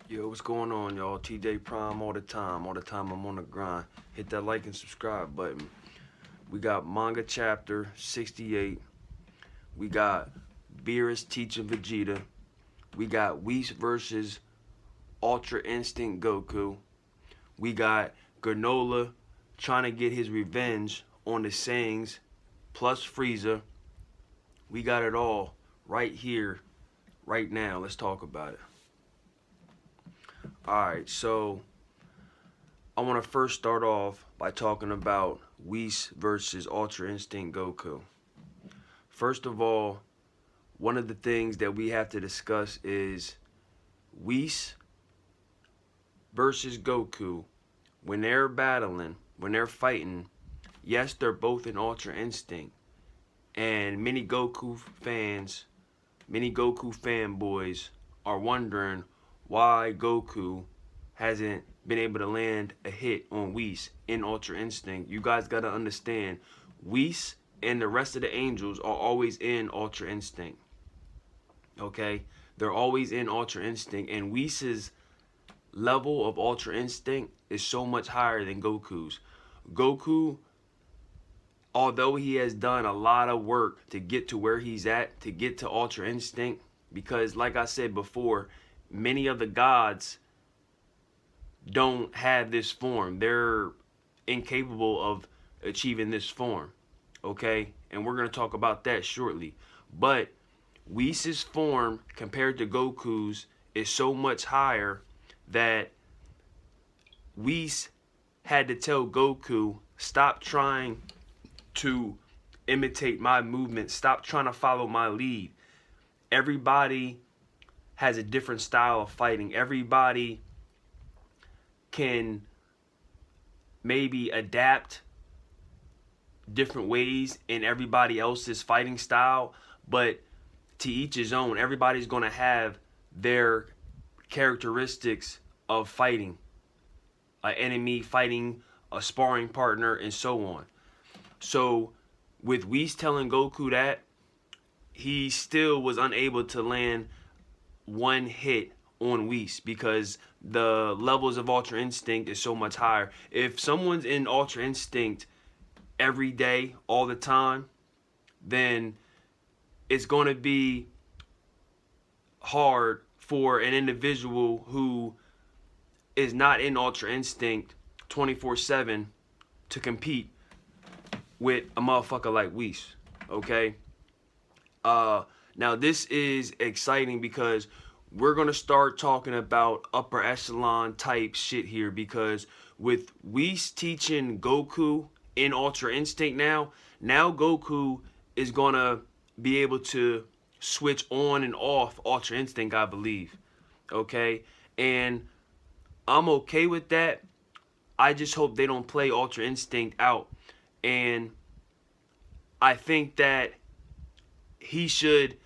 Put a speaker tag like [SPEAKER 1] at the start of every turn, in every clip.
[SPEAKER 1] Yo, what's going on, y'all? TJ Prime all the time. All the time I'm on the grind. Hit that like and subscribe button. We got manga chapter 68. We got Beerus teaching Vegeta. We got Whis versus Ultra Instinct Goku. We got Granola trying to get his revenge on the Saiyans plus Frieza. We got it all right here, right now. Let's talk about it. Alright, so I want to first start off by talking about Whis versus Ultra Instinct Goku. First of all, one of the things that we have to discuss is Whis versus Goku. When they're battling, when they're fighting, yes, they're both in Ultra Instinct. And many Goku fans, many Goku fanboys are wondering why Goku hasn't been able to land a hit on Whis in Ultra Instinct. You guys gotta understand, Whis and the rest of the angels are always in Ultra Instinct. Okay? They're always in Ultra Instinct, and Whis' level of Ultra Instinct is so much higher than Goku's. Goku, although he has done a lot of work to get to where he's at, to get to Ultra Instinct, because like I said before, many of the gods don't have this form. They're incapable of achieving this form. Okay? And we're going to talk about that shortly. But Whis' form compared to Goku's is so much higher that Whis had to tell Goku, stop trying to imitate my movement. Stop trying to follow my lead. Everybody has a different style of fighting. Everybody can maybe adapt different ways in everybody else's fighting style, but to each his own. Everybody's going to have their characteristics of fighting. An enemy fighting a sparring partner and so on. So with Whis telling Goku that, he still was unable to land one hit on Whis because the levels of Ultra Instinct is so much higher. If someone's in Ultra Instinct every day, all the time, then it's going to be hard for an individual who is not in Ultra Instinct 24/7 to compete with a motherfucker like Whis. Okay? Now this is exciting because we're going to start talking about upper echelon type shit here, because with Whis teaching Goku in Ultra Instinct now Goku is going to be able to switch on and off Ultra Instinct, I believe. Okay? And I'm okay with that. I just hope they don't play Ultra Instinct out. And I think that he should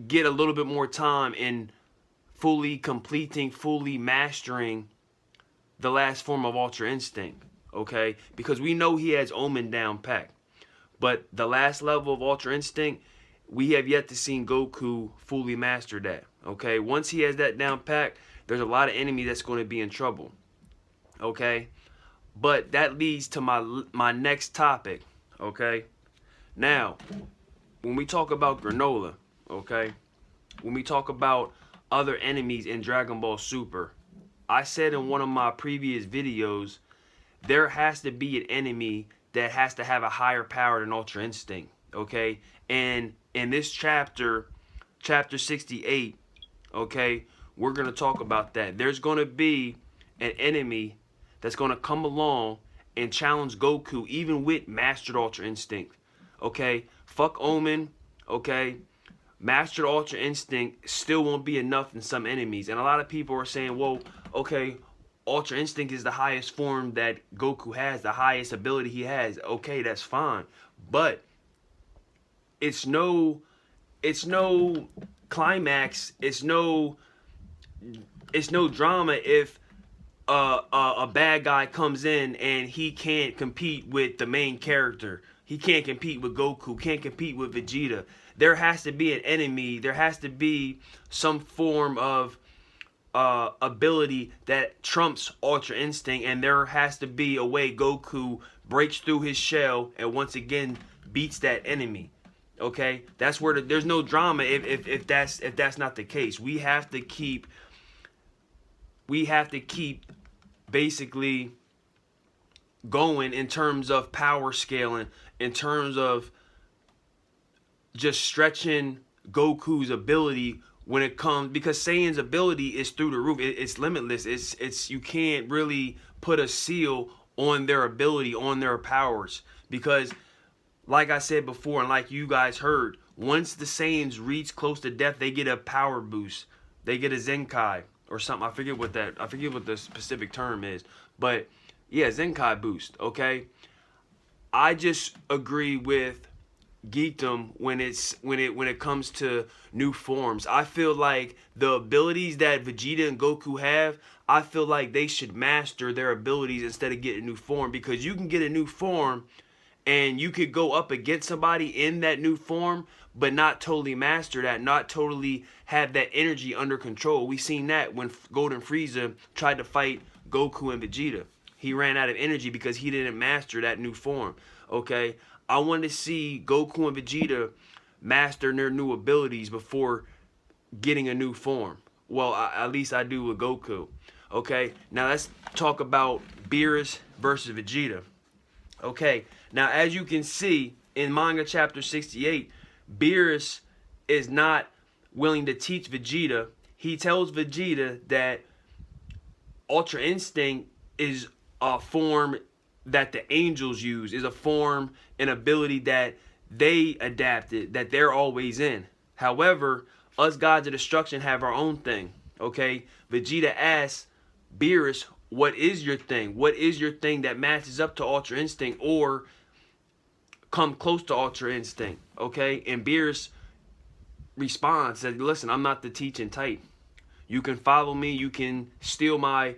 [SPEAKER 1] get a little bit more time in fully completing, fully mastering the last form of Ultra Instinct, okay? Because we know he has Omen down pat. But the last level of Ultra Instinct, we have yet to see Goku fully master that, okay? Once he has that down pat, there's a lot of enemy that's going to be in trouble, okay? But that leads to my next topic, okay? Now, when we talk about Granola, okay, when we talk about other enemies in Dragon Ball Super, I said in one of my previous videos, there has to be an enemy that has to have a higher power than Ultra Instinct, okay? And in this chapter 68, okay, we're going to talk about that. There's going to be an enemy that's going to come along and challenge Goku even with Mastered Ultra Instinct, okay? Fuck Omen, okay? Mastered Ultra Instinct still won't be enough in some enemies. And a lot of people are saying, well, okay, Ultra Instinct is the highest form that Goku has, the highest ability he has. Okay, that's fine. But it's no climax, it's no drama if a bad guy comes in and he can't compete with the main character. He can't compete with Goku, can't compete with Vegeta. There has to be an enemy. There has to be some form of ability that trumps Ultra Instinct, and there has to be a way Goku breaks through his shell and once again beats that enemy. Okay, that's where there's no drama if that's not the case. We have to keep basically going in terms of power scaling, in terms of just stretching Goku's ability when it comes, because Saiyan's ability is through the roof. It's limitless. It's you can't really put a seal on their ability, on their powers, because like I said before, and like you guys heard, once the Saiyans reach close to death, they get a power boost. They get a Zenkai or something. I forget what the specific term is. But yeah, Zenkai boost, okay? I just agree with geekdom when it comes to new forms. I feel like the abilities that Vegeta and Goku have, I feel like they should master their abilities instead of getting a new form, because you can get a new form and you could go up against somebody in that new form, but not totally master that, not totally have that energy under control. We seen that when Golden Frieza tried to fight Goku and Vegeta. He ran out of energy because he didn't master that new form. Okay, I want to see Goku and Vegeta master their new abilities before getting a new form. Well, at least I do with Goku. Okay, now let's talk about Beerus versus Vegeta. Okay, now as you can see in manga chapter 68, Beerus is not willing to teach Vegeta. He tells Vegeta that Ultra Instinct is a form that the angels use, is a form, an ability that they adapted, that they're always in. However, us gods of destruction have our own thing. Okay, Vegeta asks Beerus, what is your thing? What is your thing that matches up to Ultra Instinct or come close to Ultra Instinct? Okay, and Beerus responds, says, listen, I'm not the teaching type. You can follow me, you can steal my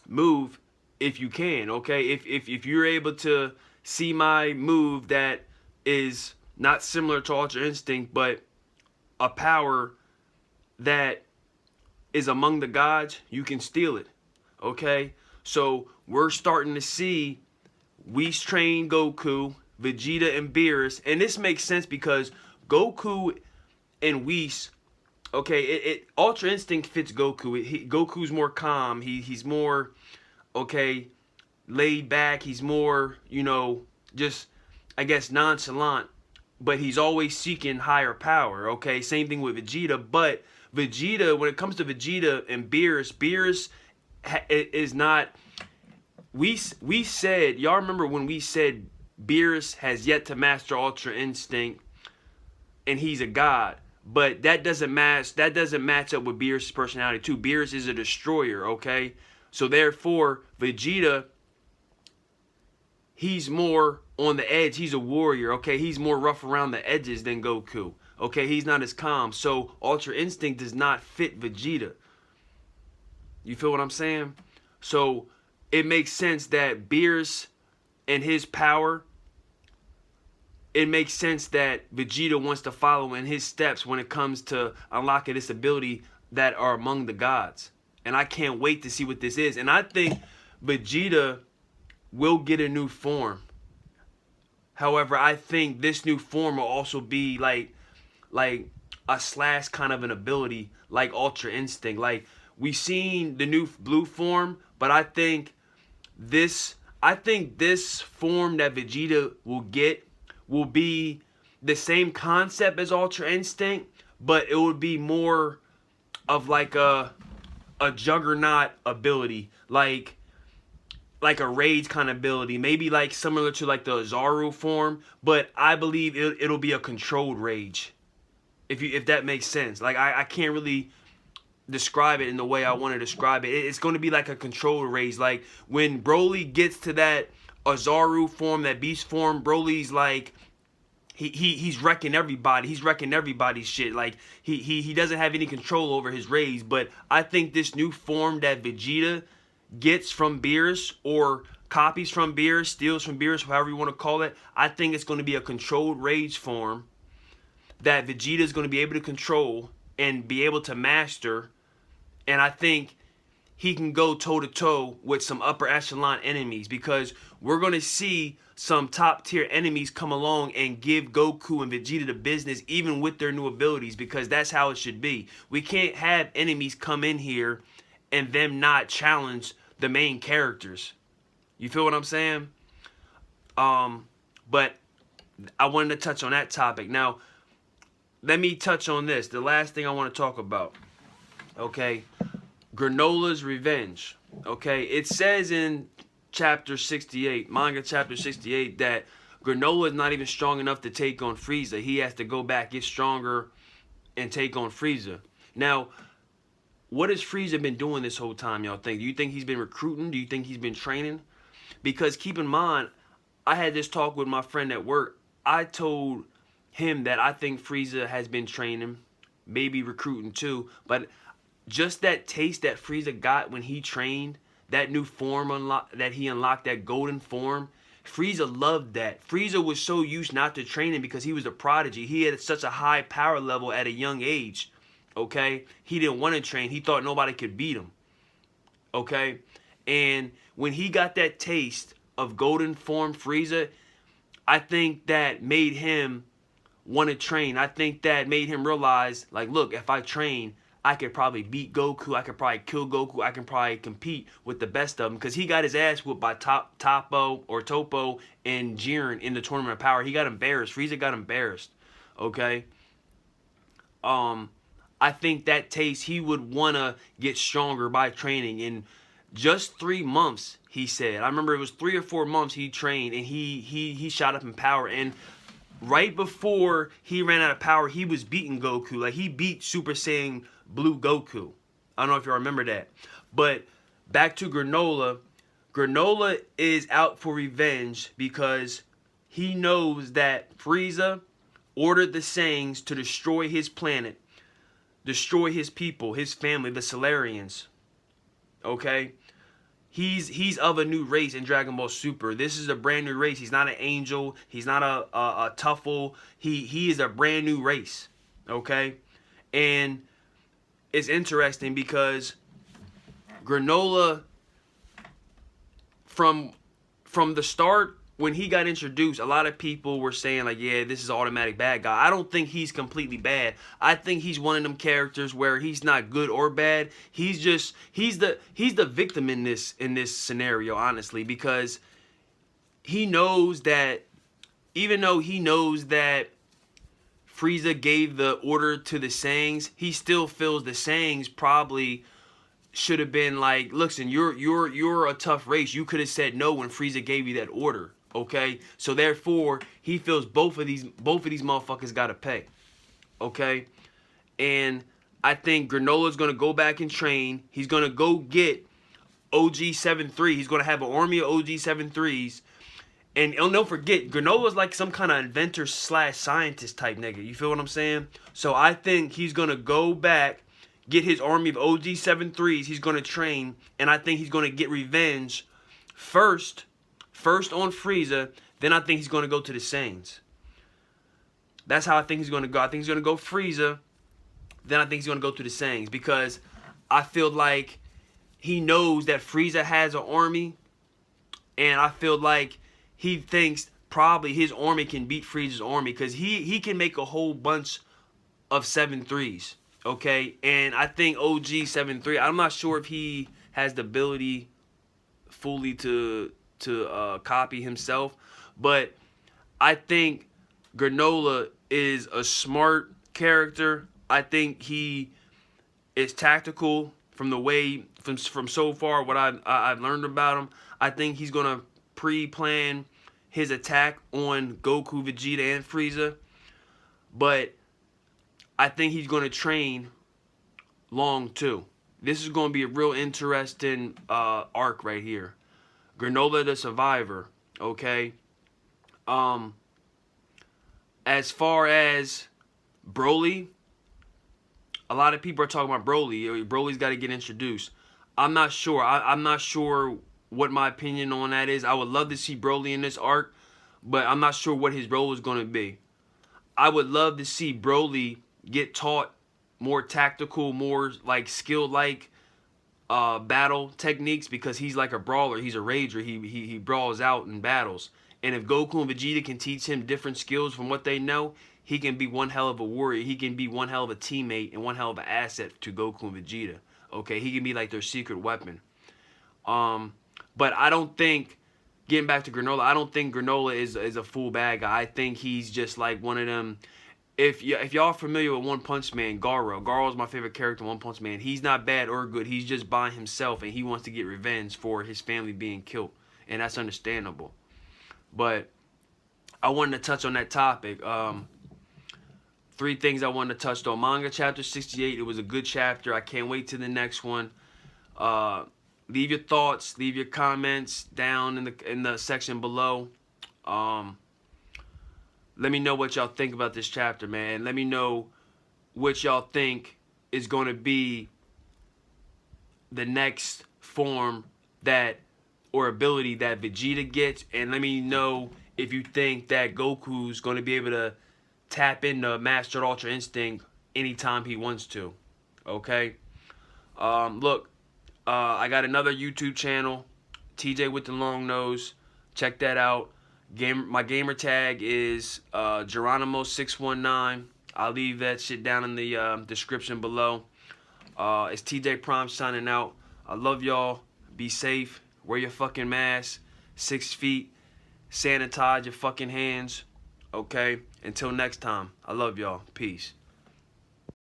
[SPEAKER 1] move if you can, okay? If you're able to see my move that is not similar to Ultra Instinct, but a power that is among the gods, you can steal it, okay? So we're starting to see Whis train Goku, Vegeta and Beerus, and this makes sense because Goku and Whis, okay, Ultra Instinct fits Goku. Goku's more calm. He's more, okay, laid back. He's more, you know, just, I guess, nonchalant. But he's always seeking higher power, okay? Same thing with Vegeta. But Vegeta, when it comes to Vegeta and Beerus, Beerus is not... We said, y'all remember when we said Beerus has yet to master Ultra Instinct and he's a god. But that doesn't match up with Beerus' personality too. Beerus is a destroyer, okay? So therefore, Vegeta, he's more on the edge. He's a warrior, okay? He's more rough around the edges than Goku. Okay, he's not as calm. So Ultra Instinct does not fit Vegeta. You feel what I'm saying? So it makes sense that Beerus and his power, it makes sense that Vegeta wants to follow in his steps when it comes to unlocking this ability that are among the gods. And I can't wait to see what this is. And I think Vegeta will get a new form. However, I think this new form will also be like a slash kind of an ability like Ultra Instinct. Like, we've seen the new blue form, but I think this form that Vegeta will get will be the same concept as Ultra Instinct, but it would be more of like a juggernaut ability, like a rage kind of ability, maybe like similar to like the Zaru form, but I believe it'll be a controlled rage, if that makes sense. Like, I can't really describe it in the way I want to describe it. It's going to be like a controlled rage. Like when Broly gets to that Azaru form, that beast form, Broly's like he's wrecking everybody. He's wrecking everybody's shit. Like he doesn't have any control over his rage. But I think this new form that Vegeta gets from Beerus, or copies from Beerus, steals from Beerus, however you want to call it, I think it's going to be a controlled rage form that Vegeta is going to be able to control and be able to master And I think he can go toe-to-toe with some upper echelon enemies, because we're going to see some top-tier enemies come along and give Goku and Vegeta the business, even with their new abilities, because that's how it should be. We can't have enemies come in here and them not challenge the main characters. You feel what I'm saying? But I wanted to touch on that topic. Now, let me touch on this. The last thing I want to talk about. Okay? Granola's revenge. Okay? It says in chapter 68, manga chapter 68, that Granola is not even strong enough to take on Frieza. He has to go back, get stronger, and take on Frieza. Now, what has Frieza been doing this whole time, y'all think? Do you think he's been recruiting? Do you think he's been training? Because keep in mind, I had this talk with my friend at work. I told him that I think Frieza has been training, maybe recruiting too, but just that taste that Frieza got when he trained, that new form that he unlocked, that golden form, Frieza loved that. Frieza was so used not to training because he was a prodigy. He had such a high power level at a young age. Okay? He didn't want to train. He thought nobody could beat him. Okay? And when he got that taste of golden form Frieza, I think that made him want to train. I think that made him realize, like, look, if I train, I could probably beat Goku. I could probably kill Goku. I can probably compete with the best of them, because he got his ass whooped by Topo and Jiren in the Tournament of Power. He got embarrassed. Frieza got embarrassed. Okay? I think that taste, he would want to get stronger by training. In just 3 months, he said. I remember it was 3 or 4 months he trained, and he shot up in power. And right before he ran out of power, he was beating Goku. Like, he beat Super Saiyan Blue Goku. I don't know if you remember that. But back to Granola. Granola is out for revenge because he knows that Frieza ordered the Saiyans to destroy his planet, destroy his people, his family, the Sayians. Okay? He's of a new race in Dragon Ball Super. This is a brand new race. He's not an angel. He's not a Tuffle. He is a brand new race. Okay? And it's interesting because Granola, from the start, when he got introduced, a lot of people were saying, like, yeah, this is an automatic bad guy. I don't think he's completely bad. I think he's one of them characters where he's not good or bad. He's the victim in this scenario, honestly, because he knows that, even though he knows that Frieza gave the order to the Saiyans, he still feels the Saiyans probably should have been like, listen, you're a tough race. You could have said no when Frieza gave you that order. Okay, so therefore he feels both of these motherfuckers gotta pay. Okay, and I think Granola's gonna go back and train. He's gonna go get OG 73. He's gonna have an army of OG 73s. And don't forget, Granola's like some kind of inventor / scientist type nigga. You feel what I'm saying? So I think he's gonna go back, get his army of OG 73s. He's gonna train, and I think he's gonna get revenge first on Frieza, then I think he's going to go to the Saiyans. That's how I think he's going to go. I think he's going to go Frieza, then I think he's going to go to the Saiyans, because I feel like he knows that Frieza has an army, and I feel like he thinks probably his army can beat Frieza's army, because he can make a whole bunch of 7-3s, okay? And I think OG 7-3, I'm not sure if he has the ability fully to copy himself, but I think Granola is a smart character. I think he is tactical from the way, from so far what I've learned about him. I think he's gonna pre-plan his attack on Goku, Vegeta, and Frieza, but I think he's gonna train long too. This is gonna be a real interesting arc right here. Granola the Survivor, okay? As far as Broly, a lot of people are talking about Broly. Broly's got to get introduced. I'm not sure. I'm not sure what my opinion on that is. I would love to see Broly in this arc, but I'm not sure what his role is going to be. I would love to see Broly get taught more tactical, more like skill-like battle techniques because he's like a brawler. He's a rager. He brawls out in battles. And if Goku and Vegeta can teach him different skills from what they know, he can be one hell of a warrior. He can be one hell of a teammate and one hell of an asset to Goku and Vegeta. Okay, he can be like their secret weapon. But I don't think, getting back to Granola, I don't think Granola is a full bad guy. I think he's just like one of them. If y'all are familiar with One Punch Man, Garo is my favorite character in One Punch Man. He's not bad or good. He's just by himself, and he wants to get revenge for his family being killed, and that's understandable. But I wanted to touch on that topic. Three things I wanted to touch on. Manga chapter 68. It was a good chapter. I can't wait to the next one. Leave your thoughts, leave your comments down in the section below. Let me know what y'all think about this chapter, man. Let me know what y'all think is going to be the next form that or ability that Vegeta gets, and let me know if you think that Goku's going to be able to tap into Master Ultra Instinct anytime he wants to. Okay? Look, I got another YouTube channel, TJ with the Long Nose. Check that out. My gamer tag is Geronimo619. I'll leave that shit down in the description below. It's TJ Prime signing out. I love y'all. Be safe. Wear your fucking mask. 6 feet. Sanitize your fucking hands. Okay? Until next time. I love y'all. Peace.